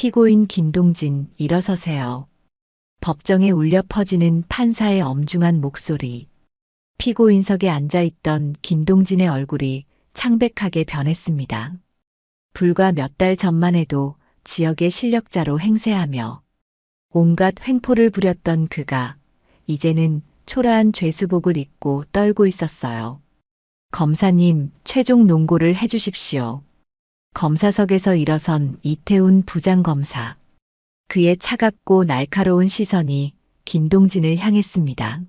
피고인 김동진, 일어서세요. 법정에 울려 퍼지는 판사의 엄중한 목소리. 피고인석에 앉아있던 김동진의 얼굴이 창백하게 변했습니다. 불과 몇 달 전만 해도 지역의 실력자로 행세하며 온갖 횡포를 부렸던 그가 이제는 초라한 죄수복을 입고 떨고 있었어요. 검사님, 최종 논고를 해주십시오. 검사석에서 일어선 이태훈 부장검사. 그의 차갑고 날카로운 시선이 김동진을 향했습니다.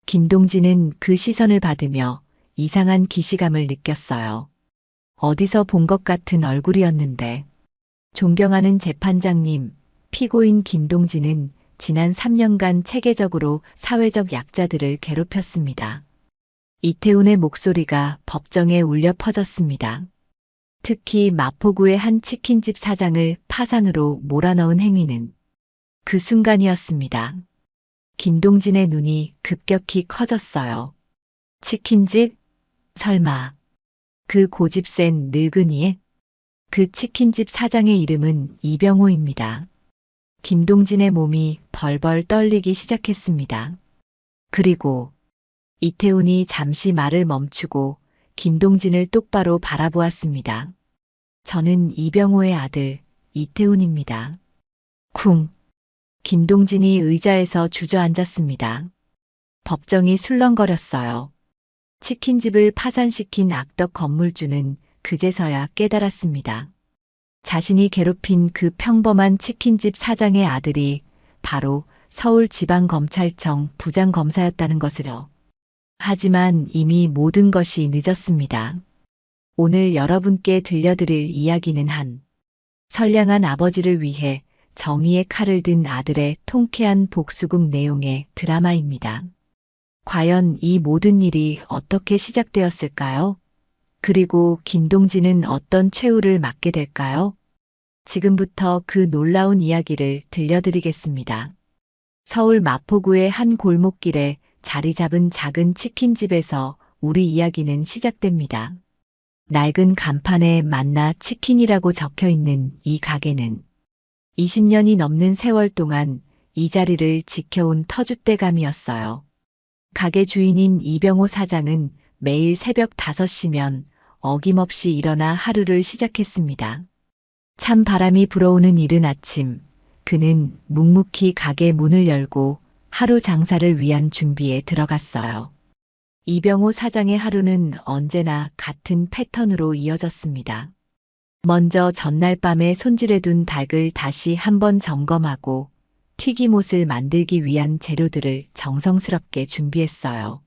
김동진은 그 시선을 받으며 이상한 기시감을 느꼈어요. 어디서 본 것 같은 얼굴이었는데. 존경하는 재판장님, 피고인 김동진은 지난 3년간 체계적으로 사회적 약자들을 괴롭혔습니다. 이태훈의 목소리가 법정에 울려 퍼졌습니다. 특히 마포구의 한 치킨집 사장을 파산으로 몰아넣은 행위는 그 순간이었습니다. 김동진의 눈이 급격히 커졌어요. 치킨집? 설마 그 고집센 늙은이의? 그 치킨집 사장의 이름은 이병호입니다. 김동진의 몸이 벌벌 떨리기 시작했습니다. 그리고 이태훈이 잠시 말을 멈추고 김동진을 똑바로 바라보았습니다. 저는 이병호의 아들 이태훈입니다. 쿵. 김동진이 의자에서 주저앉았습니다. 법정이 술렁거렸어요. 치킨집을 파산시킨 악덕 건물주는 그제서야 깨달았습니다. 자신이 괴롭힌 그 평범한 치킨집 사장의 아들이 바로 서울지방검찰청 부장검사였다는 것을요. 하지만 이미 모든 것이 늦었습니다. 오늘 여러분께 들려드릴 이야기는 한 선량한 아버지를 위해 정의의 칼을 든 아들의 통쾌한 복수극 내용의 드라마입니다. 과연 이 모든 일이 어떻게 시작되었을까요? 그리고 김동진은 어떤 최후를 맞게 될까요? 지금부터 그 놀라운 이야기를 들려드리겠습니다. 서울 마포구의 한 골목길에 자리 잡은 작은 치킨집에서 우리 이야기는 시작됩니다. 낡은 간판에 만나 치킨이라고 적혀 있는 이 가게는 20년이 넘는 세월 동안 이 자리를 지켜온 터줏대감이었어요. 가게 주인인 이병호 사장은 매일 새벽 5시면 어김없이 일어나 하루를 시작했습니다. 찬 바람이 불어오는 이른 아침, 그는 묵묵히 가게 문을 열고 하루 장사를 위한 준비에 들어갔어요. 이병호 사장의 하루는 언제나 같은 패턴으로 이어졌습니다. 먼저 전날 밤에 손질해둔 닭을 다시 한번 점검하고 튀김옷을 만들기 위한 재료들을 정성스럽게 준비했어요.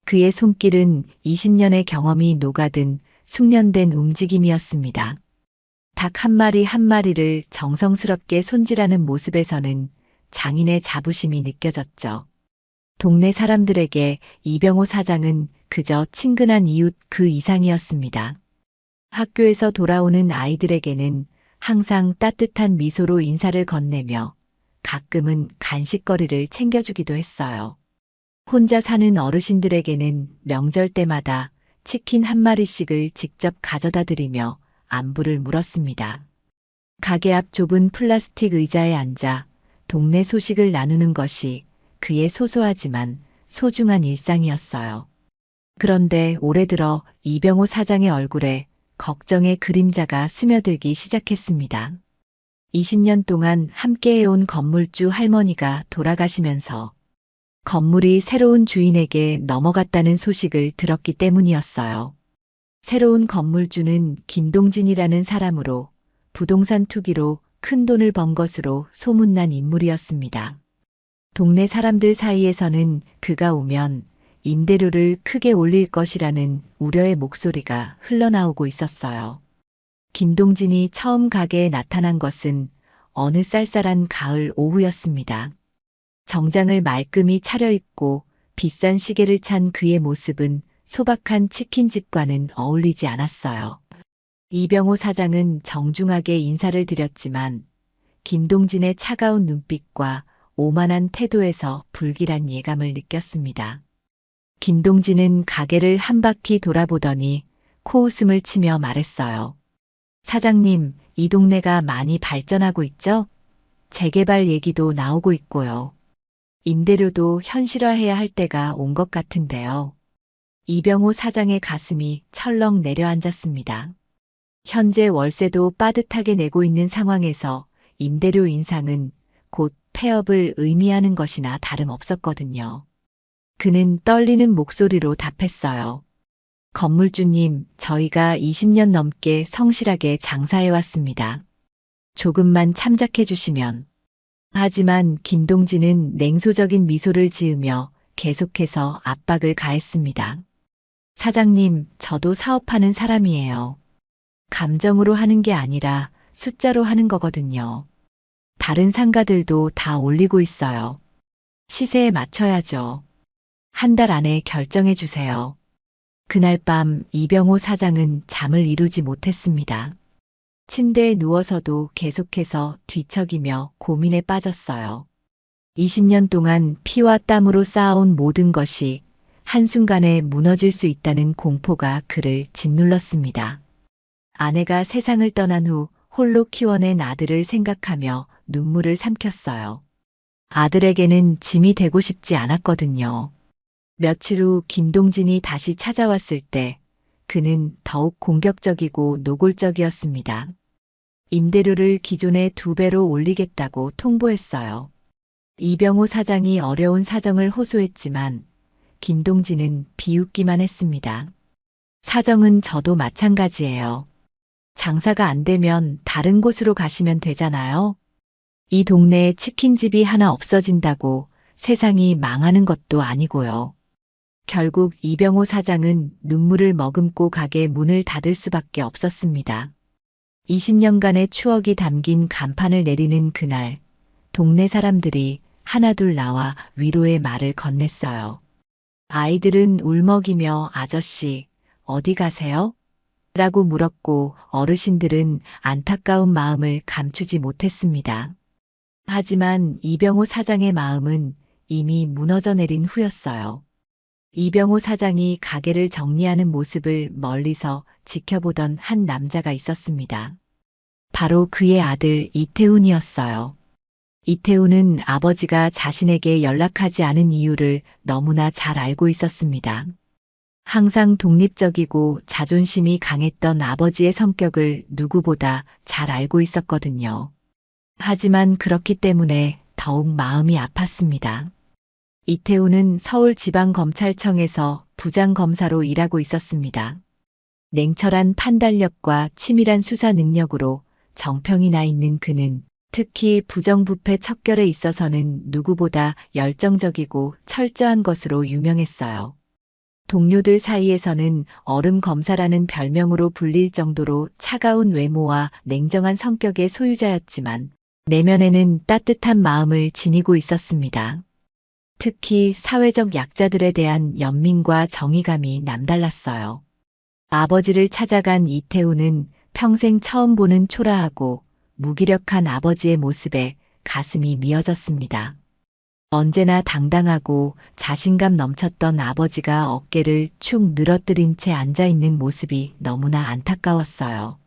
그의 손길은 20년의 경험이 녹아든 숙련된 움직임이었습니다. 닭 한 마리 한 마리를 정성스럽게 손질하는 모습에서는 장인의 자부심이 느껴졌죠. 동네 사람들에게 이병호 사장은 그저 친근한 이웃 그 이상이었습니다. 학교에서 돌아오는 아이들에게는 항상 따뜻한 미소로 인사를 건네며 가끔은 간식거리를 챙겨주기도 했어요. 혼자 사는 어르신들에게는 명절 때마다 치킨 한 마리씩을 직접 가져다 드리며 안부를 물었습니다. 가게 앞 좁은 플라스틱 의자에 앉아 동네 소식을 나누는 것이 그의 소소하지만 소중한 일상이었어요. 그런데 올해 들어 이병호 사장의 얼굴에 걱정의 그림자가 스며들기 시작했습니다. 20년 동안 함께해온 건물주 할머니가 돌아가시면서 건물이 새로운 주인에게 넘어갔다는 소식을 들었기 때문이었어요. 새로운 건물주는 김동진이라는 사람으로 부동산 투기로 큰 돈을 번 것으로 소문난 인물이었습니다. 동네 사람들 사이에서는 그가 오면 임대료를 크게 올릴 것이라는 우려의 목소리가 흘러나오고 있었어요. 김동진이 처음 가게에 나타난 것은 어느 쌀쌀한 가을 오후였습니다. 정장을 말끔히 차려입고 비싼 시계를 찬 그의 모습은 소박한 치킨집과는 어울리지 않았어요. 이병호 사장은 정중하게 인사를 드렸지만 김동진의 차가운 눈빛과 오만한 태도에서 불길한 예감을 느꼈습니다. 김동진은 가게를 한 바퀴 돌아보더니 코웃음을 치며 말했어요. 사장님, 이 동네가 많이 발전하고 있죠? 재개발 얘기도 나오고 있고요. 임대료도 현실화해야 할 때가 온 것 같은데요. 이병호 사장의 가슴이 철렁 내려앉았습니다. 현재 월세도 빠듯하게 내고 있는 상황에서 임대료 인상은 곧 폐업을 의미하는 것이나 다름없었거든요. 그는 떨리는 목소리로 답했어요. 건물주님, 저희가 20년 넘게 성실하게 장사해왔습니다. 조금만 참작해 주시면. 하지만 김동진은 냉소적인 미소를 지으며 계속해서 압박을 가했습니다. 사장님, 저도 사업하는 사람이에요. 감정으로 하는 게 아니라 숫자로 하는 거거든요. 다른 상가들도 다 올리고 있어요. 시세에 맞춰야죠. 한 달 안에 결정해 주세요. 그날 밤 이병호 사장은 잠을 이루지 못했습니다. 침대에 누워서도 계속해서 뒤척이며 고민에 빠졌어요. 20년 동안 피와 땀으로 쌓아온 모든 것이 한순간에 무너질 수 있다는 공포가 그를 짓눌렀습니다. 아내가 세상을 떠난 후 홀로 키워낸 아들을 생각하며 눈물을 삼켰어요. 아들에게는 짐이 되고 싶지 않았거든요. 며칠 후 김동진이 다시 찾아왔을 때 그는 더욱 공격적이고 노골적이었습니다. 임대료를 기존의 2배로 올리겠다고 통보했어요. 이병호 사장이 어려운 사정을 호소했지만 김동진은 비웃기만 했습니다. 사정은 저도 마찬가지예요. 장사가 안 되면 다른 곳으로 가시면 되잖아요. 이 동네에 치킨집이 하나 없어진다고 세상이 망하는 것도 아니고요. 결국 이병호 사장은 눈물을 머금고 가게 문을 닫을 수밖에 없었습니다. 20년간의 추억이 담긴 간판을 내리는 그날, 동네 사람들이 하나둘 나와 위로의 말을 건넸어요. 아이들은 울먹이며 아저씨, 어디 가세요? 라고 물었고 어르신들은 안타까운 마음을 감추지 못했습니다. 하지만 이병호 사장의 마음은 이미 무너져 내린 후였어요. 이병호 사장이 가게를 정리하는 모습을 멀리서 지켜보던 한 남자가 있었습니다. 바로 그의 아들 이태훈이었어요. 이태훈은 아버지가 자신에게 연락하지 않은 이유를 너무나 잘 알고 있었습니다. 항상 독립적이고 자존심이 강했던 아버지의 성격을 누구보다 잘 알고 있었거든요. 하지만 그렇기 때문에 더욱 마음이 아팠습니다. 이태훈은 서울지방검찰청에서 부장검사로 일하고 있었습니다. 냉철한 판단력과 치밀한 수사 능력으로 정평이 나 있는 그는 특히 부정부패 척결에 있어서는 누구보다 열정적이고 철저한 것으로 유명했어요. 동료들 사이에서는 얼음 검사라는 별명으로 불릴 정도로 차가운 외모와 냉정한 성격의 소유자였지만 내면에는 따뜻한 마음을 지니고 있었습니다. 특히 사회적 약자들에 대한 연민과 정의감이 남달랐어요. 아버지를 찾아간 이태훈은 평생 처음 보는 초라하고 무기력한 아버지의 모습에 가슴이 미어졌습니다. 언제나 당당하고 자신감 넘쳤던 아버지가 어깨를 축 늘어뜨린 채 앉아있는 모습이 너무나 안타까웠어요.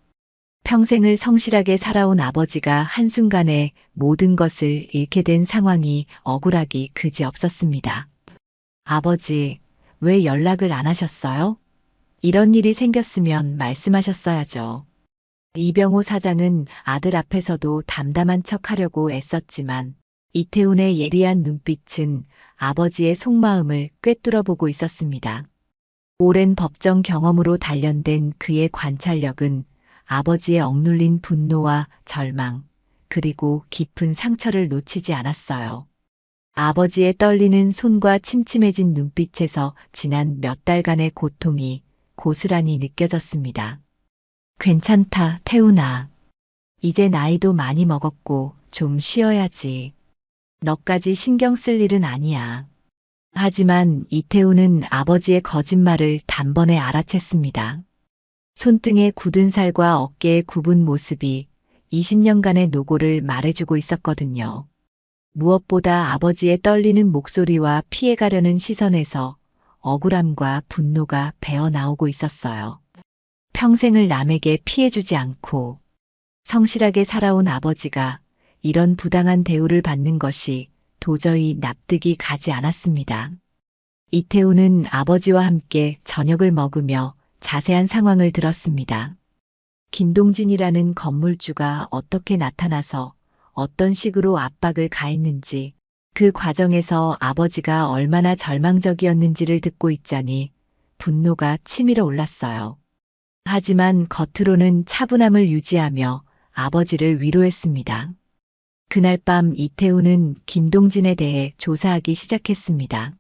평생을 성실하게 살아온 아버지가 한순간에 모든 것을 잃게 된 상황이 억울하기 그지없었습니다. 아버지, 왜 연락을 안 하셨어요? 이런 일이 생겼으면 말씀하셨어야죠. 이병호 사장은 아들 앞에서도 담담한 척 하려고 애썼지만 이태훈의 예리한 눈빛은 아버지의 속마음을 꿰뚫어보고 있었습니다. 오랜 법정 경험으로 단련된 그의 관찰력은 아버지의 억눌린 분노와 절망, 그리고 깊은 상처를 놓치지 않았어요. 아버지의 떨리는 손과 침침해진 눈빛에서 지난 몇 달간의 고통이 고스란히 느껴졌습니다. 괜찮다, 태훈아. 이제 나이도 많이 먹었고 좀 쉬어야지. 너까지 신경 쓸 일은 아니야. 하지만 이태훈은 아버지의 거짓말을 단번에 알아챘습니다. 손등의 굳은 살과 어깨의 굽은 모습이 20년간의 노고를 말해주고 있었거든요. 무엇보다 아버지의 떨리는 목소리와 피해가려는 시선에서 억울함과 분노가 배어나오고 있었어요. 평생을 남에게 피해주지 않고 성실하게 살아온 아버지가 이런 부당한 대우를 받는 것이 도저히 납득이 가지 않았습니다. 이태우는 아버지와 함께 저녁을 먹으며 자세한 상황을 들었습니다. 김동진이라는 건물주가 어떻게 나타나서 어떤 식으로 압박을 가했는지, 그 과정에서 아버지가 얼마나 절망적이었는지를 듣고 있자니 분노가 치밀어 올랐어요. 하지만 겉으로는 차분함을 유지하며 아버지를 위로했습니다. 그날 밤 이태우는 김동진에 대해 조사하기 시작했습니다.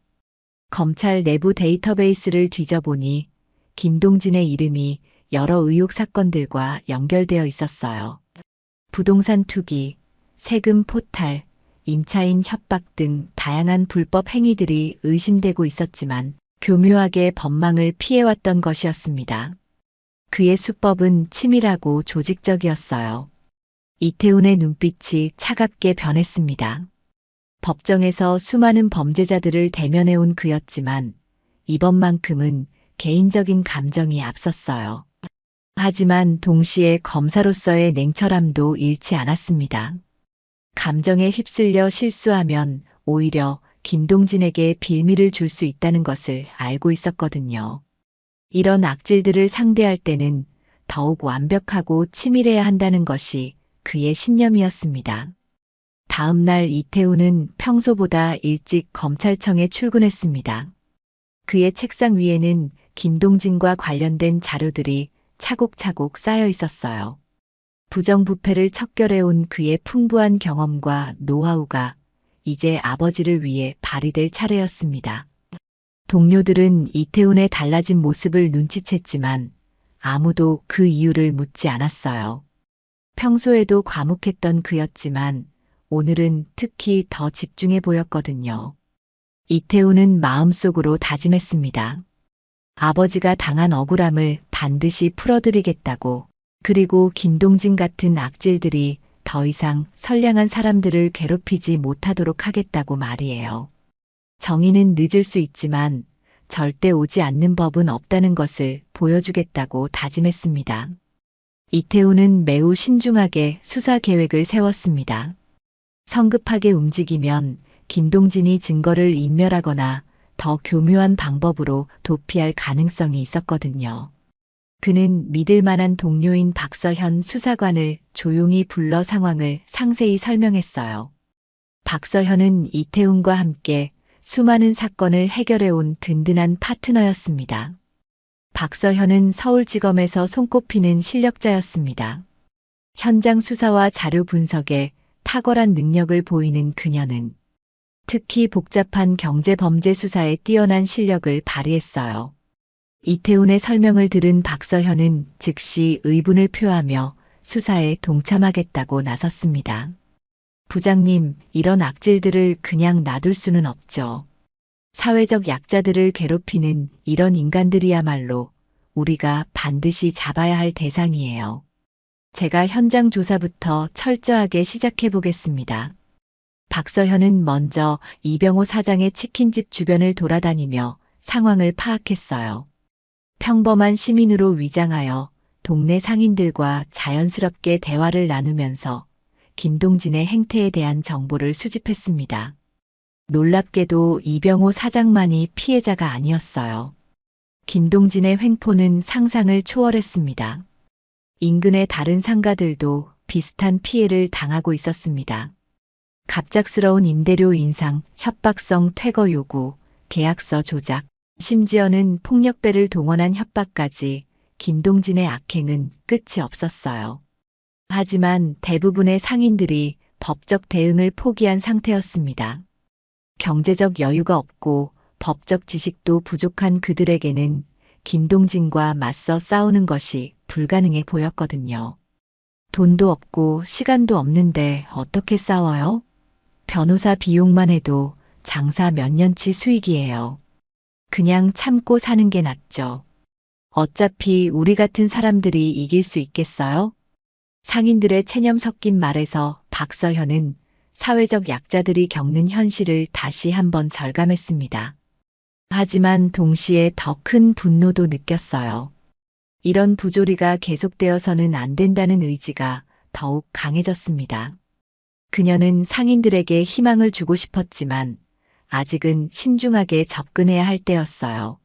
검찰 내부 데이터베이스를 뒤져보니 김동진의 이름이 여러 의혹 사건들과 연결되어 있었어요. 부동산 투기, 세금 포탈, 임차인 협박 등 다양한 불법 행위들이 의심되고 있었지만 교묘하게 법망을 피해왔던 것이었습니다. 그의 수법은 치밀하고 조직적이었어요. 이태훈의 눈빛이 차갑게 변했습니다. 법정에서 수많은 범죄자들을 대면해온 그였지만 이번만큼은 개인적인 감정이 앞섰어요. 하지만 동시에 검사로서의 냉철함도 잃지 않았습니다. 감정에 휩쓸려 실수하면 오히려 김동진에게 빌미를 줄 수 있다는 것을 알고 있었거든요. 이런 악질들을 상대할 때는 더욱 완벽하고 치밀해야 한다는 것이 그의 신념이었습니다. 다음 날 이태우는 평소보다 일찍 검찰청에 출근했습니다. 그의 책상 위에는 김동진과 관련된 자료들이 차곡차곡 쌓여 있었어요. 부정부패를 척결해온 그의 풍부한 경험과 노하우가 이제 아버지를 위해 발휘될 차례였습니다. 동료들은 이태훈의 달라진 모습을 눈치챘지만 아무도 그 이유를 묻지 않았어요. 평소에도 과묵했던 그였지만 오늘은 특히 더 집중해 보였거든요. 이태훈은 마음속으로 다짐했습니다. 아버지가 당한 억울함을 반드시 풀어드리겠다고, 그리고 김동진 같은 악질들이 더 이상 선량한 사람들을 괴롭히지 못하도록 하겠다고 말이에요. 정의는 늦을 수 있지만 절대 오지 않는 법은 없다는 것을 보여주겠다고 다짐했습니다. 이태우는 매우 신중하게 수사 계획을 세웠습니다. 성급하게 움직이면 김동진이 증거를 인멸하거나 더 교묘한 방법으로 도피할 가능성이 있었거든요. 그는 믿을 만한 동료인 박서현 수사관을 조용히 불러 상황을 상세히 설명했어요. 박서현은 이태훈과 함께 수많은 사건을 해결해온 든든한 파트너였습니다. 박서현은 서울지검에서 손꼽히는 실력자였습니다. 현장 수사와 자료 분석에 탁월한 능력을 보이는 그녀는 특히 복잡한 경제범죄 수사에 뛰어난 실력을 발휘했어요. 이태훈의 설명을 들은 박서현은 즉시 의분을 표하며 수사에 동참하겠다고 나섰습니다. 부장님, 이런 악질들을 그냥 놔둘 수는 없죠. 사회적 약자들을 괴롭히는 이런 인간들이야말로 우리가 반드시 잡아야 할 대상이에요. 제가 현장 조사부터 철저하게 시작해 보겠습니다. 박서현은 먼저 이병호 사장의 치킨집 주변을 돌아다니며 상황을 파악했어요. 평범한 시민으로 위장하여 동네 상인들과 자연스럽게 대화를 나누면서 김동진의 행태에 대한 정보를 수집했습니다. 놀랍게도 이병호 사장만이 피해자가 아니었어요. 김동진의 횡포는 상상을 초월했습니다. 인근의 다른 상가들도 비슷한 피해를 당하고 있었습니다. 갑작스러운 임대료 인상, 협박성 퇴거 요구, 계약서 조작, 심지어는 폭력배를 동원한 협박까지 김동진의 악행은 끝이 없었어요. 하지만 대부분의 상인들이 법적 대응을 포기한 상태였습니다. 경제적 여유가 없고 법적 지식도 부족한 그들에게는 김동진과 맞서 싸우는 것이 불가능해 보였거든요. 돈도 없고 시간도 없는데 어떻게 싸워요? 변호사 비용만 해도 장사 몇 년치 수익이에요. 그냥 참고 사는 게 낫죠. 어차피 우리 같은 사람들이 이길 수 있겠어요? 상인들의 체념 섞인 말에서 박서현은 사회적 약자들이 겪는 현실을 다시 한번 절감했습니다. 하지만 동시에 더 큰 분노도 느꼈어요. 이런 부조리가 계속되어서는 안 된다는 의지가 더욱 강해졌습니다. 그녀는 상인들에게 희망을 주고 싶었지만 아직은 신중하게 접근해야 할 때였어요.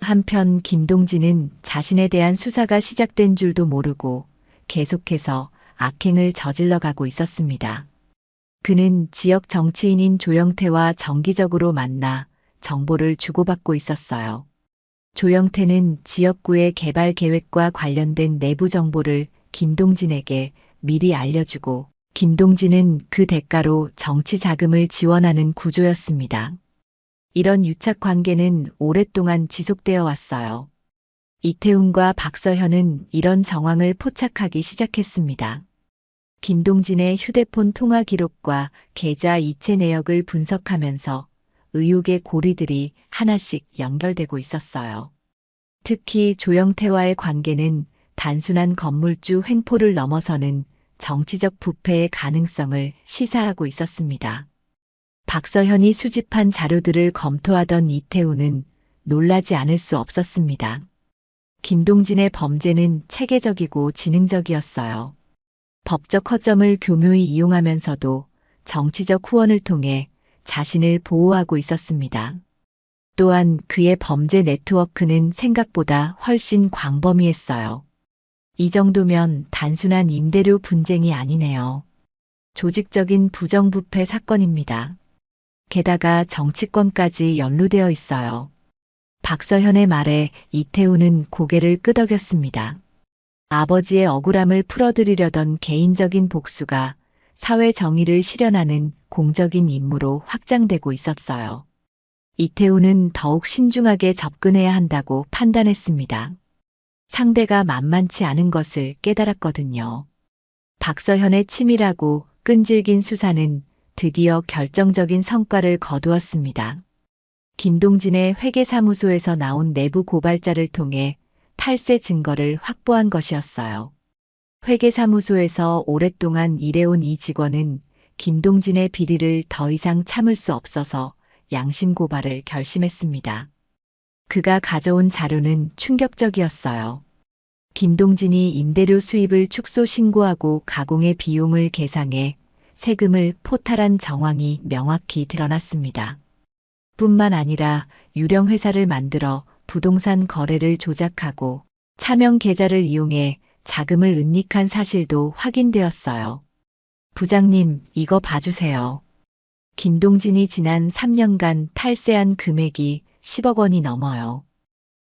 한편 김동진은 자신에 대한 수사가 시작된 줄도 모르고 계속해서 악행을 저질러 가고 있었습니다. 그는 지역 정치인인 조영태와 정기적으로 만나 정보를 주고받고 있었어요. 조영태는 지역구의 개발 계획과 관련된 내부 정보를 김동진에게 미리 알려주고 김동진은 그 대가로 정치 자금을 지원하는 구조였습니다. 이런 유착 관계는 오랫동안 지속되어 왔어요. 이태훈과 박서현은 이런 정황을 포착하기 시작했습니다. 김동진의 휴대폰 통화 기록과 계좌 이체 내역을 분석하면서 의혹의 고리들이 하나씩 연결되고 있었어요. 특히 조영태와의 관계는 단순한 건물주 횡포를 넘어서는 정치적 부패의 가능성을 시사하고 있었습니다. 박서현이 수집한 자료들을 검토하던 이태훈은 놀라지 않을 수 없었습니다. 김동진의 범죄는 체계적이고 지능적이었어요. 법적 허점을 교묘히 이용하면서도 정치적 후원을 통해 자신을 보호하고 있었습니다. 또한 그의 범죄 네트워크는 생각보다 훨씬 광범위했어요. 이 정도면 단순한 임대료 분쟁이 아니네요. 조직적인 부정부패 사건입니다. 게다가 정치권까지 연루되어 있어요. 박서현의 말에 이태훈은 고개를 끄덕였습니다. 아버지의 억울함을 풀어드리려던 개인적인 복수가 사회 정의를 실현하는 공적인 임무로 확장되고 있었어요. 이태훈은 더욱 신중하게 접근해야 한다고 판단했습니다. 상대가 만만치 않은 것을 깨달았거든요. 박서현의 치밀하고 끈질긴 수사는 드디어 결정적인 성과를 거두었습니다. 김동진의 회계사무소에서 나온 내부 고발자를 통해 탈세 증거를 확보한 것이었어요. 회계사무소에서 오랫동안 일해온 이 직원은 김동진의 비리를 더 이상 참을 수 없어서 양심 고발을 결심했습니다. 그가 가져온 자료는 충격적이었어요. 김동진이 임대료 수입을 축소 신고하고 가공의 비용을 계상해 세금을 포탈한 정황이 명확히 드러났습니다. 뿐만 아니라 유령 회사를 만들어 부동산 거래를 조작하고 차명 계좌를 이용해 자금을 은닉한 사실도 확인되었어요. 부장님, 이거 봐주세요. 김동진이 지난 3년간 탈세한 금액이 10억 원이 넘어요.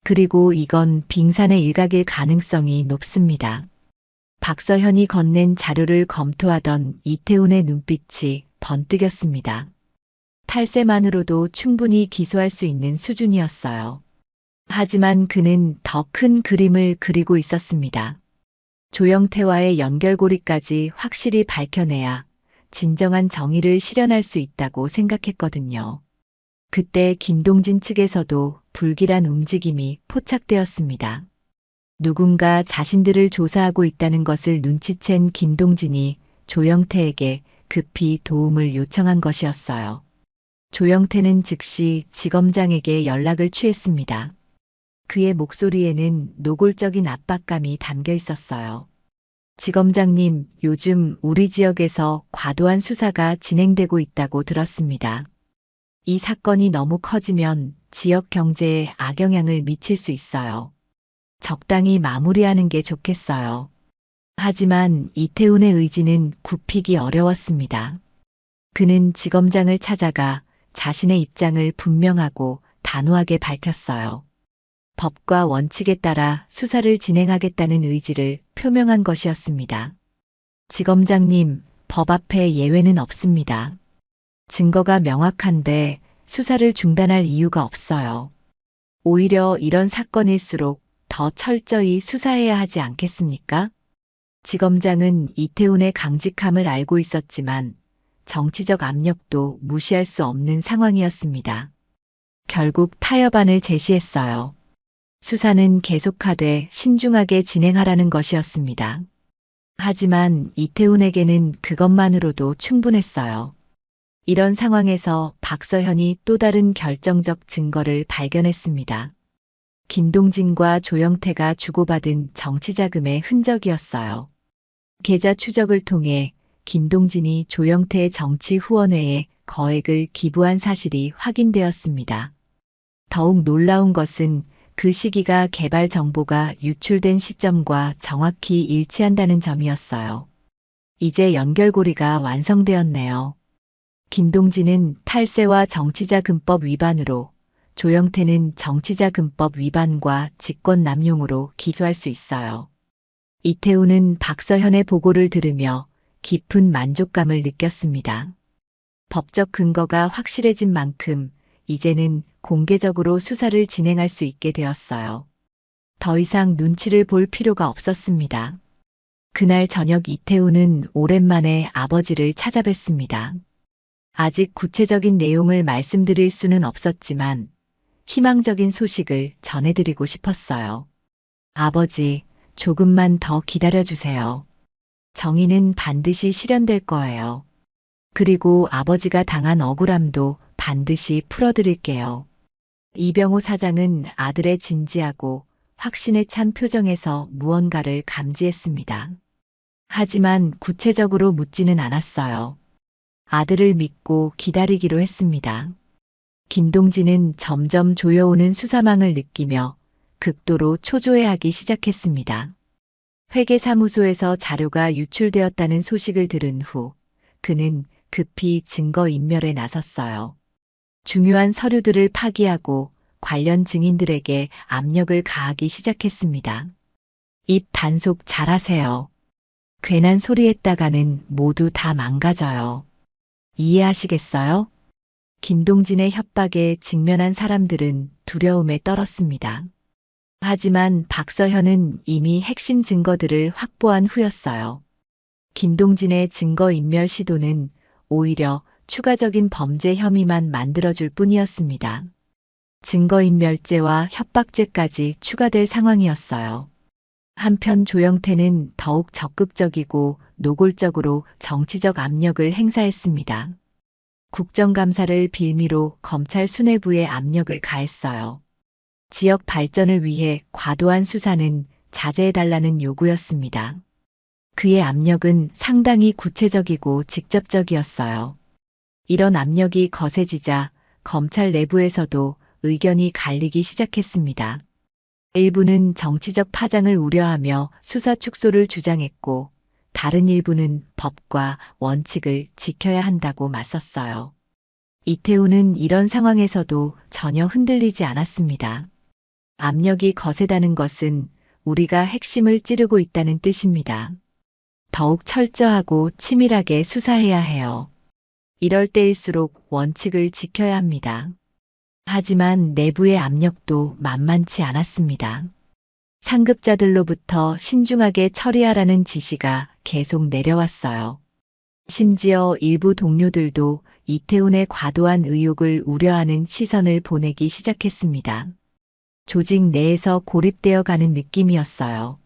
그리고 이건 빙산의 일각일 가능성이 높습니다. 박서현이 건넨 자료를 검토하던 이태훈의 눈빛이 번뜩였습니다. 탈세만으로도 충분히 기소할 수 있는 수준이었어요. 하지만 그는 더 큰 그림을 그리고 있었습니다. 조영태와의 연결고리까지 확실히 밝혀내야 진정한 정의를 실현할 수 있다고 생각했거든요. 그때 김동진 측에서도 불길한 움직임이 포착되었습니다. 누군가 자신들을 조사하고 있다는 것을 눈치챈 김동진이 조영태에게 급히 도움을 요청한 것이었어요. 조영태는 즉시 지검장에게 연락을 취했습니다. 그의 목소리에는 노골적인 압박감이 담겨 있었어요. 지검장님, 요즘 우리 지역에서 과도한 수사가 진행되고 있다고 들었습니다. 이 사건이 너무 커지면 지역 경제에 악영향을 미칠 수 있어요. 적당히 마무리하는 게 좋겠어요. 하지만 이태훈의 의지는 굽히기 어려웠습니다. 그는 지검장을 찾아가 자신의 입장을 분명하고 단호하게 밝혔어요. 법과 원칙에 따라 수사를 진행하겠다는 의지를 표명한 것이었습니다. 지검장님, 법 앞에 예외는 없습니다. 증거가 명확한데 수사를 중단할 이유가 없어요. 오히려 이런 사건일수록 더 철저히 수사해야 하지 않겠습니까? 지검장은 이태훈의 강직함을 알고 있었지만 정치적 압력도 무시할 수 없는 상황이었습니다. 결국 타협안을 제시했어요. 수사는 계속하되 신중하게 진행하라는 것이었습니다. 하지만 이태훈에게는 그것만으로도 충분했어요. 이런 상황에서 박서현이 또 다른 결정적 증거를 발견했습니다. 김동진과 조영태가 주고받은 정치자금의 흔적이었어요. 계좌 추적을 통해 김동진이 조영태의 정치 후원회에 거액을 기부한 사실이 확인되었습니다. 더욱 놀라운 것은 그 시기가 개발 정보가 유출된 시점과 정확히 일치한다는 점이었어요. 이제 연결고리가 완성되었네요. 김동진은 탈세와 정치자금법 위반으로, 조영태는 정치자금법 위반과 직권남용으로 기소할 수 있어요. 이태우는 박서현의 보고를 들으며 깊은 만족감을 느꼈습니다. 법적 근거가 확실해진 만큼 이제는 공개적으로 수사를 진행할 수 있게 되었어요. 더 이상 눈치를 볼 필요가 없었습니다. 그날 저녁 이태우는 오랜만에 아버지를 찾아뵀습니다. 아직 구체적인 내용을 말씀드릴 수는 없었지만 희망적인 소식을 전해드리고 싶었어요. 아버지, 조금만 더 기다려주세요. 정의는 반드시 실현될 거예요. 그리고 아버지가 당한 억울함도 반드시 풀어드릴게요. 이병호 사장은 아들의 진지하고 확신에 찬 표정에서 무언가를 감지했습니다. 하지만 구체적으로 묻지는 않았어요. 아들을 믿고 기다리기로 했습니다. 김동진은 점점 조여오는 수사망을 느끼며 극도로 초조해하기 시작했습니다. 회계사무소에서 자료가 유출되었다는 소식을 들은 후 그는 급히 증거인멸에 나섰어요. 중요한 서류들을 파기하고 관련 증인들에게 압력을 가하기 시작했습니다. 입 단속 잘하세요. 괜한 소리 했다가는 모두 다 망가져요. 이해하시겠어요? 김동진의 협박에 직면한 사람들은 두려움에 떨었습니다. 하지만 박서현은 이미 핵심 증거들을 확보한 후였어요. 김동진의 증거인멸 시도는 오히려 추가적인 범죄 혐의만 만들어줄 뿐이었습니다. 증거인멸죄와 협박죄까지 추가될 상황이었어요. 한편 조영태는 더욱 적극적이고 노골적으로 정치적 압력을 행사했습니다. 국정감사를 빌미로 검찰 수뇌부에 압력을 가했어요. 지역 발전을 위해 과도한 수사는 자제해달라는 요구였습니다. 그의 압력은 상당히 구체적이고 직접적이었어요. 이런 압력이 거세지자 검찰 내부에서도 의견이 갈리기 시작했습니다. 일부는 정치적 파장을 우려하며 수사 축소를 주장했고, 다른 일부는 법과 원칙을 지켜야 한다고 맞섰어요. 이태우는 이런 상황에서도 전혀 흔들리지 않았습니다. 압력이 거세다는 것은 우리가 핵심을 찌르고 있다는 뜻입니다. 더욱 철저하고 치밀하게 수사해야 해요. 이럴 때일수록 원칙을 지켜야 합니다. 하지만 내부의 압력도 만만치 않았습니다. 상급자들로부터 신중하게 처리하라는 지시가 계속 내려왔어요. 심지어 일부 동료들도 이태훈의 과도한 의혹을 우려하는 시선을 보내기 시작했습니다. 조직 내에서 고립되어 가는 느낌이었어요.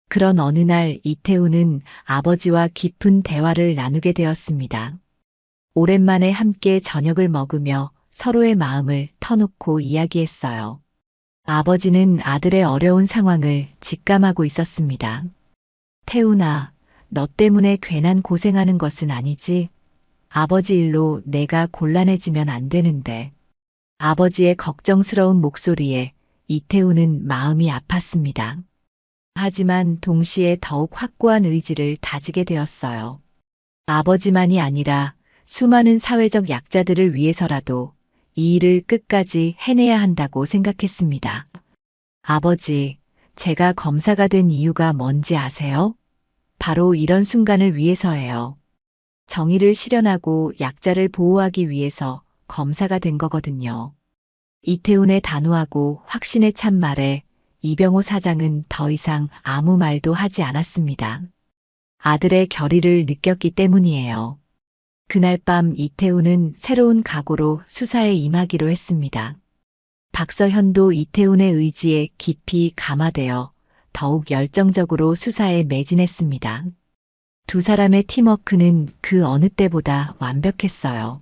그런 어느 날 이태훈은 아버지와 깊은 대화를 나누게 되었습니다. 오랜만에 함께 저녁을 먹으며 서로의 마음을 터놓고 이야기했어요. 아버지는 아들의 어려운 상황을 직감하고 있었습니다. 태훈아, 너 때문에 괜한 고생하는 것은 아니지? 아버지 일로 내가 곤란해지면 안 되는데. 아버지의 걱정스러운 목소리에 이태훈은 마음이 아팠습니다. 하지만 동시에 더욱 확고한 의지를 다지게 되었어요. 아버지만이 아니라 수많은 사회적 약자들을 위해서라도 이 일을 끝까지 해내야 한다고 생각했습니다. 아버지, 제가 검사가 된 이유가 뭔지 아세요? 바로 이런 순간을 위해서예요. 정의를 실현하고 약자를 보호하기 위해서 검사가 된 거거든요. 이태훈의 단호하고 확신에 찬 말에 이병호 사장은 더 이상 아무 말도 하지 않았습니다. 아들의 결의를 느꼈기 때문이에요. 그날 밤 이태훈은 새로운 각오로 수사에 임하기로 했습니다. 박서현도 이태훈의 의지에 깊이 감화되어 더욱 열정적으로 수사에 매진했습니다. 두 사람의 팀워크는 그 어느 때보다 완벽했어요.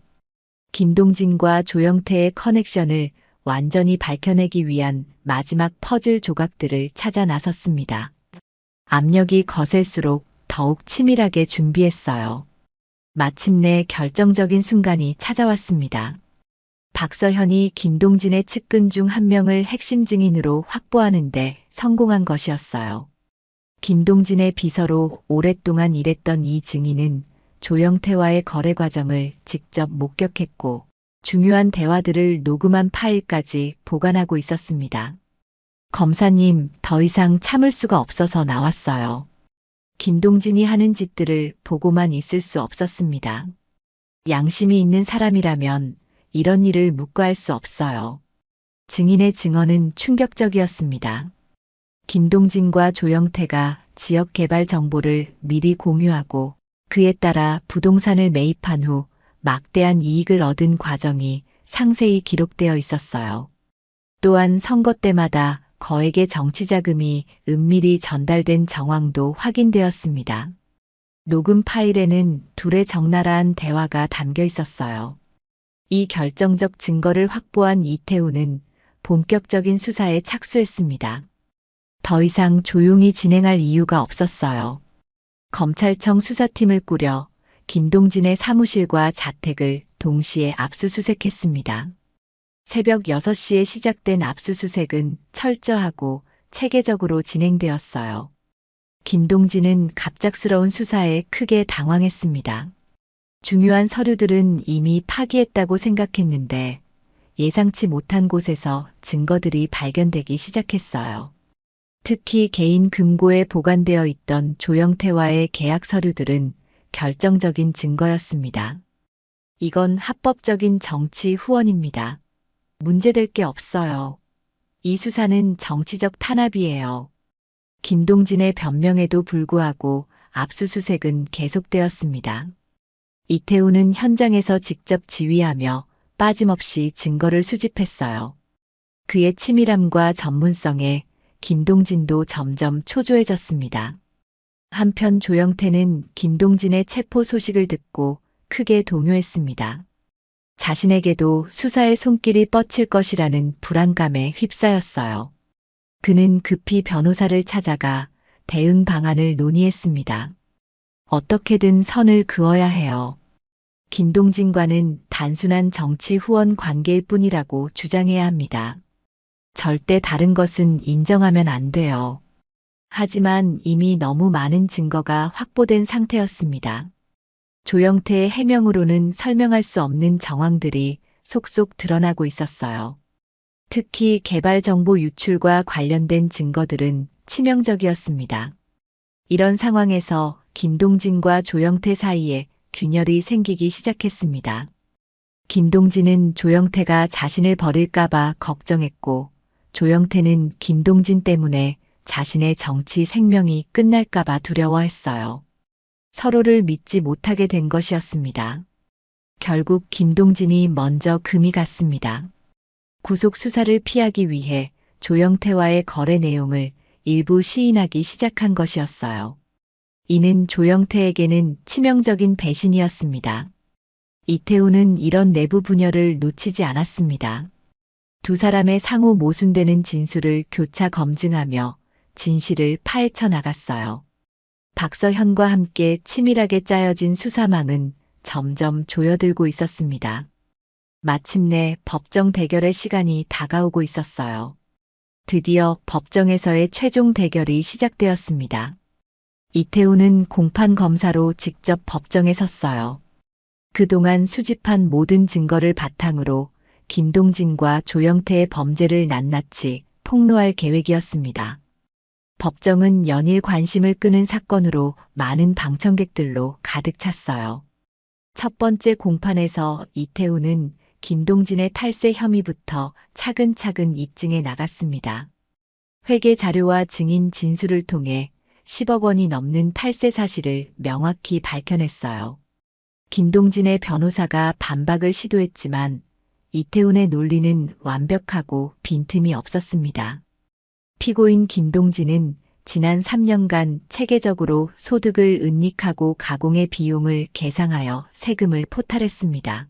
김동진과 조영태의 커넥션을 완전히 밝혀내기 위한 마지막 퍼즐 조각들을 찾아 나섰습니다. 압력이 거셀수록 더 더욱 치밀하게 준비했어요. 마침내 결정적인 순간이 찾아왔습니다. 박서현이 김동진의 측근 중 한 명을 핵심 증인으로 확보하는데 성공한 것이었어요. 김동진의 비서로 오랫동안 일했던 이 증인은 조영태와의 거래 과정을 직접 목격했고 중요한 대화들을 녹음한 파일까지 보관하고 있었습니다. 검사님, 더 이상 참을 수가 없어서 나왔어요. 김동진이 하는 짓들을 보고만 있을 수 없었습니다. 양심이 있는 사람이라면 이런 일을 묵과할 수 없어요. 증인의 증언은 충격적이었습니다. 김동진과 조영태가 지역 개발 정보를 미리 공유하고 그에 따라 부동산을 매입한 후 막대한 이익을 얻은 과정이 상세히 기록되어 있었어요. 또한 선거 때마다 거액의 정치자금이 은밀히 전달된 정황도 확인되었습니다. 녹음 파일에는 둘의 적나라한 대화가 담겨 있었어요. 이 결정적 증거를 확보한 이태우는 본격적인 수사에 착수했습니다. 더 이상 조용히 진행할 이유가 없었어요. 검찰청 수사팀을 꾸려 김동진의 사무실과 자택을 동시에 압수수색했습니다. 새벽 6시에 시작된 압수수색은 철저하고 체계적으로 진행되었어요. 김동진은 갑작스러운 수사에 크게 당황했습니다. 중요한 서류들은 이미 파기했다고 생각했는데 예상치 못한 곳에서 증거들이 발견되기 시작했어요. 특히 개인 금고에 보관되어 있던 조영태와의 계약 서류들은 결정적인 증거였습니다. 이건 합법적인 정치 후원입니다. 문제될 게 없어요. 이 수사는 정치적 탄압이에요. 김동진의 변명에도 불구하고 압수수색은 계속되었습니다. 이태우는 현장에서 직접 지휘하며 빠짐없이 증거를 수집했어요. 그의 치밀함과 전문성에 김동진도 점점 초조해졌습니다. 한편 조영태는 김동진의 체포 소식을 듣고 크게 동요했습니다. 자신에게도 수사의 손길이 뻗칠 것이라는 불안감에 휩싸였어요. 그는 급히 변호사를 찾아가 대응 방안을 논의했습니다. 어떻게든 선을 그어야 해요. 김동진과는 단순한 정치 후원 관계일 뿐이라고 주장해야 합니다. 절대 다른 것은 인정하면 안 돼요. 하지만 이미 너무 많은 증거가 확보된 상태였습니다. 조영태의 해명으로는 설명할 수 없는 정황들이 속속 드러나고 있었어요. 특히 개발 정보 유출과 관련된 증거들은 치명적이었습니다. 이런 상황에서 김동진과 조영태 사이에 균열이 생기기 시작했습니다. 김동진은 조영태가 자신을 버릴까봐 걱정했고, 조영태는 김동진 때문에 자신의 정치 생명이 끝날까봐 두려워했어요. 서로를 믿지 못하게 된 것이었습니다. 결국 김동진이 먼저 금이 갔습니다. 구속 수사를 피하기 위해 조영태와의 거래 내용을 일부 시인하기 시작한 것이었어요. 이는 조영태에게는 치명적인 배신이었습니다. 이태우는 이런 내부 분열을 놓치지 않았습니다. 두 사람의 상호 모순되는 진술을 교차 검증하며 진실을 파헤쳐 나갔어요. 박서현과 함께 치밀하게 짜여진 수사망은 점점 조여들고 있었습니다. 마침내 법정 대결의 시간이 다가오고 있었어요. 드디어 법정에서의 최종 대결이 시작되었습니다. 이태우는 공판 검사로 직접 법정에 섰어요. 그동안 수집한 모든 증거를 바탕으로 김동진과 조영태의 범죄를 낱낱이 폭로할 계획이었습니다. 법정은 연일 관심을 끄는 사건으로 많은 방청객들로 가득 찼어요. 첫 번째 공판에서 이태우는 김동진의 탈세 혐의부터 차근차근 입증해 나갔습니다. 회계 자료와 증인 진술을 통해 10억 원이 넘는 탈세 사실을 명확히 밝혀냈어요. 김동진의 변호사가 반박을 시도했지만 이태훈의 논리는 완벽하고 빈틈이 없었습니다. 피고인 김동진은 지난 3년간 체계적으로 소득을 은닉하고 가공의 비용을 계상하여 세금을 포탈했습니다.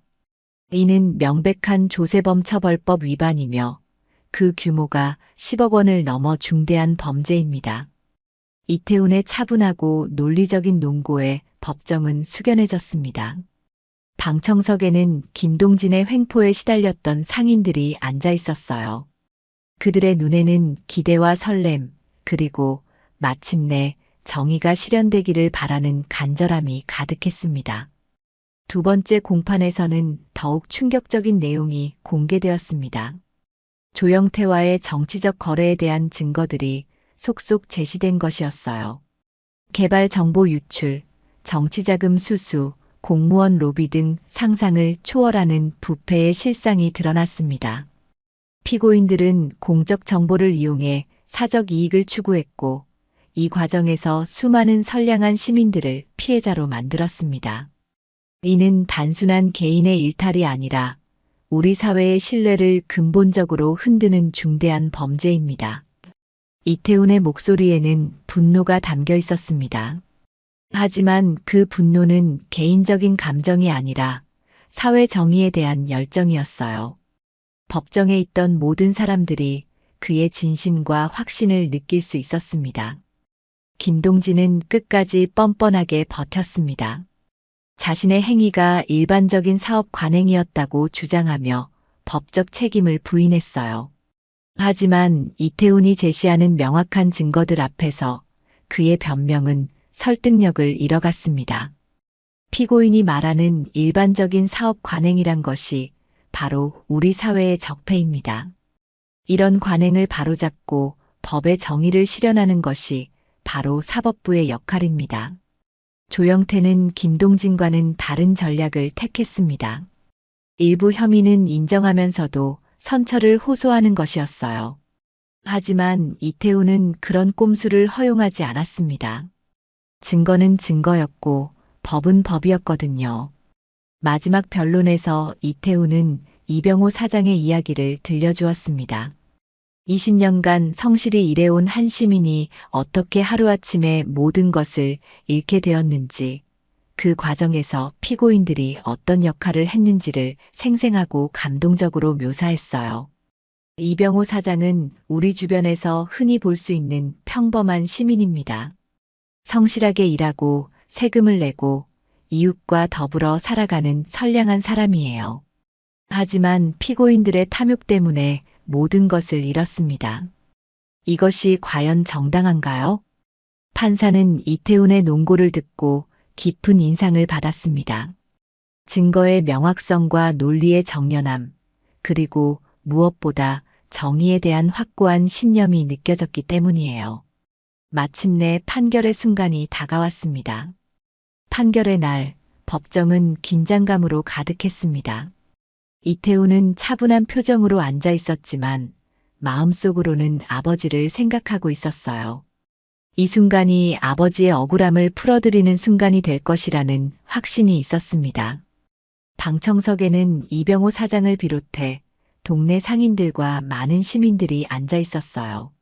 이는 명백한 조세범 처벌법 위반이며 그 규모가 10억 원을 넘어 중대한 범죄입니다. 이태훈의 차분하고 논리적인 논고에 법정은 숙연해졌습니다. 방청석에는 김동진의 횡포에 시달렸던 상인들이 앉아 있었어요. 그들의 눈에는 기대와 설렘, 그리고 마침내 정의가 실현되기를 바라는 간절함이 가득했습니다. 두 번째 공판에서는 더욱 충격적인 내용이 공개되었습니다. 조영태와의 정치적 거래에 대한 증거들이 속속 제시된 것이었어요. 개발 정보 유출, 정치자금 수수, 공무원 로비 등 상상을 초월하는 부패의 실상이 드러났습니다. 피고인들은 공적 정보를 이용해 사적 이익을 추구했고, 이 과정에서 수많은 선량한 시민들을 피해자로 만들었습니다. 이는 단순한 개인의 일탈이 아니라 우리 사회의 신뢰를 근본적으로 흔드는 중대한 범죄입니다. 이태훈의 목소리에는 분노가 담겨 있었습니다. 하지만 그 분노는 개인적인 감정이 아니라 사회 정의에 대한 열정이었어요. 법정에 있던 모든 사람들이 그의 진심과 확신을 느낄 수 있었습니다. 김동진은 끝까지 뻔뻔하게 버텼습니다. 자신의 행위가 일반적인 사업 관행이었다고 주장하며 법적 책임을 부인했어요. 하지만 이태훈이 제시하는 명확한 증거들 앞에서 그의 변명은 설득력을 잃어갔습니다. 피고인이 말하는 일반적인 사업 관행이란 것이 바로 우리 사회의 적폐입니다. 이런 관행을 바로잡고 법의 정의를 실현하는 것이 바로 사법부의 역할입니다. 조영태는 김동진과는 다른 전략을 택했습니다. 일부 혐의는 인정하면서도 선처를 호소하는 것이었어요. 하지만 이태훈은 그런 꼼수를 허용하지 않았습니다. 증거는 증거였고 법은 법이었거든요. 마지막 변론에서 이태훈은 이병호 사장의 이야기를 들려주었습니다. 20년간 성실히 일해온 한 시민이 어떻게 하루아침에 모든 것을 잃게 되었는지, 그 과정에서 피고인들이 어떤 역할을 했는지를 생생하고 감동적으로 묘사했어요. 이병호 사장은 우리 주변에서 흔히 볼 수 있는 평범한 시민입니다. 성실하게 일하고 세금을 내고 이웃과 더불어 살아가는 선량한 사람이에요. 하지만 피고인들의 탐욕 때문에 모든 것을 잃었습니다. 이것이 과연 정당한가요? 판사는 이태훈의 논고를 듣고 깊은 인상을 받았습니다. 증거의 명확성과 논리의 정연함, 그리고 무엇보다 정의에 대한 확고한 신념이 느껴졌기 때문이에요. 마침내 판결의 순간이 다가왔습니다. 판결의 날, 법정은 긴장감으로 가득했습니다. 이태훈은 차분한 표정으로 앉아 있었지만 마음속으로는 아버지를 생각하고 있었어요. 이 순간이 아버지의 억울함을 풀어드리는 순간이 될 것이라는 확신이 있었습니다. 방청석에는 이병호 사장을 비롯해 동네 상인들과 많은 시민들이 앉아 있었어요.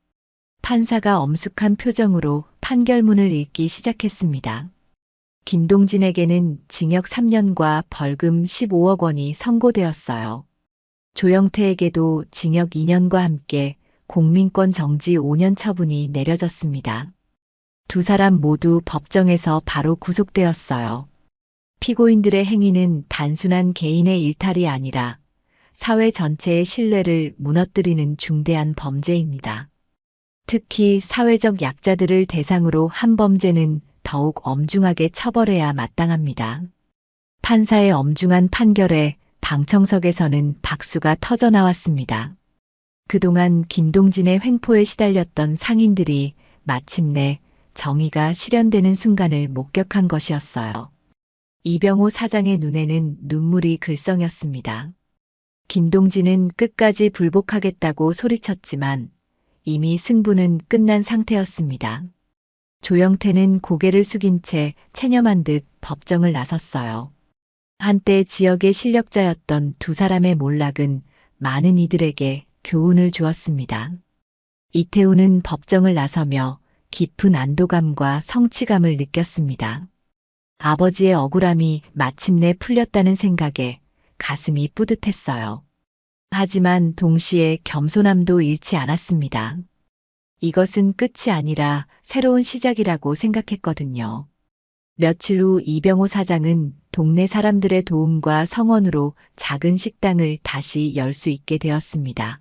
판사가 엄숙한 표정으로 판결문을 읽기 시작했습니다. 김동진에게는 징역 3년과 벌금 15억 원이 선고되었어요. 조영태에게도 징역 2년과 함께 공민권 정지 5년 처분이 내려졌습니다. 두 사람 모두 법정에서 바로 구속되었어요. 피고인들의 행위는 단순한 개인의 일탈이 아니라 사회 전체의 신뢰를 무너뜨리는 중대한 범죄입니다. 특히 사회적 약자들을 대상으로 한 범죄는 더욱 엄중하게 처벌해야 마땅합니다. 판사의 엄중한 판결에 방청석에서는 박수가 터져나왔습니다. 그동안 김동진의 횡포에 시달렸던 상인들이 마침내 정의가 실현되는 순간을 목격한 것이었어요. 이병호 사장의 눈에는 눈물이 글썽였습니다. 김동진은 끝까지 불복하겠다고 소리쳤지만 이미 승부는 끝난 상태였습니다. 조영태는 고개를 숙인 채 체념한 듯 법정을 나섰어요. 한때 지역의 실력자였던 두 사람의 몰락은 많은 이들에게 교훈을 주었습니다. 이태훈은 법정을 나서며 깊은 안도감과 성취감을 느꼈습니다. 아버지의 억울함이 마침내 풀렸다는 생각에 가슴이 뿌듯했어요. 하지만 동시에 겸손함도 잃지 않았습니다. 이것은 끝이 아니라 새로운 시작이라고 생각했거든요. 며칠 후 이병호 사장은 동네 사람들의 도움과 성원으로 작은 식당을 다시 열 수 있게 되었습니다.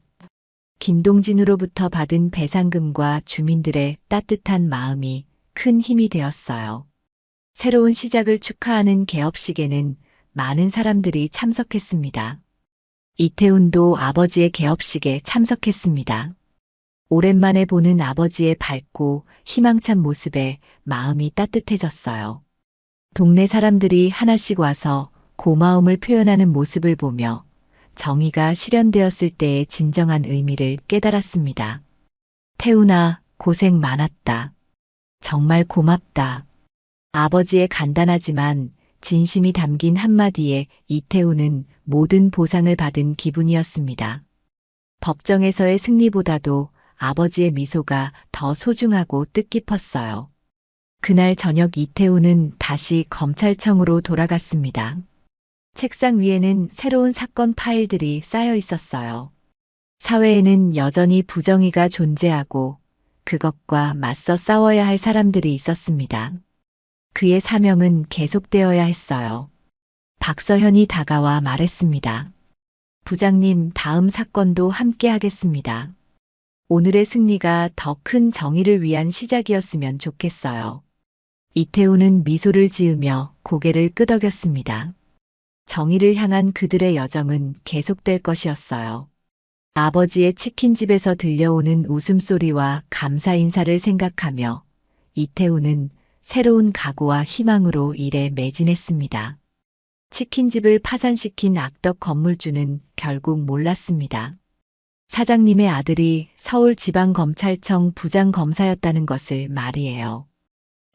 김동진으로부터 받은 배상금과 주민들의 따뜻한 마음이 큰 힘이 되었어요. 새로운 시작을 축하하는 개업식에는 많은 사람들이 참석했습니다. 이태훈도 아버지의 개업식에 참석했습니다. 오랜만에 보는 아버지의 밝고 희망찬 모습에 마음이 따뜻해졌어요. 동네 사람들이 하나씩 와서 고마움을 표현하는 모습을 보며 정의가 실현되었을 때의 진정한 의미를 깨달았습니다. 태훈아, 고생 많았다. 정말 고맙다. 아버지의 간단하지만 진심이 담긴 한마디에 이태훈은 모든 보상을 받은 기분이었습니다. 법정에서의 승리보다도 아버지의 미소가 더 소중하고 뜻깊었어요. 그날 저녁 이태훈은 다시 검찰청으로 돌아갔습니다. 책상 위에는 새로운 사건 파일들이 쌓여 있었어요. 사회에는 여전히 부정의가 존재하고 그것과 맞서 싸워야 할 사람들이 있었습니다. 그의 사명은 계속되어야 했어요. 박서현이 다가와 말했습니다. 부장님, 다음 사건도 함께 하겠습니다. 오늘의 승리가 더 큰 정의를 위한 시작이었으면 좋겠어요. 이태훈은 미소를 지으며 고개를 끄덕였습니다. 정의를 향한 그들의 여정은 계속될 것이었어요. 아버지의 치킨집에서 들려오는 웃음소리와 감사 인사를 생각하며 이태훈은 새로운 각오와 희망으로 일에 매진했습니다. 치킨집을 파산시킨 악덕 건물주는 결국 몰랐습니다. 사장님의 아들이 서울지방검찰청 부장검사였다는 것을 말이에요.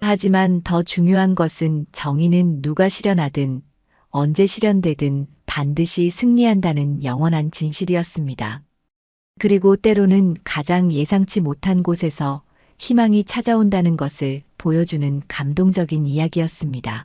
하지만 더 중요한 것은 정의는 누가 실현하든 언제 실현되든 반드시 승리한다는 영원한 진실이었습니다. 그리고 때로는 가장 예상치 못한 곳에서 희망이 찾아온다는 것을 보여주는 감동적인 이야기였습니다.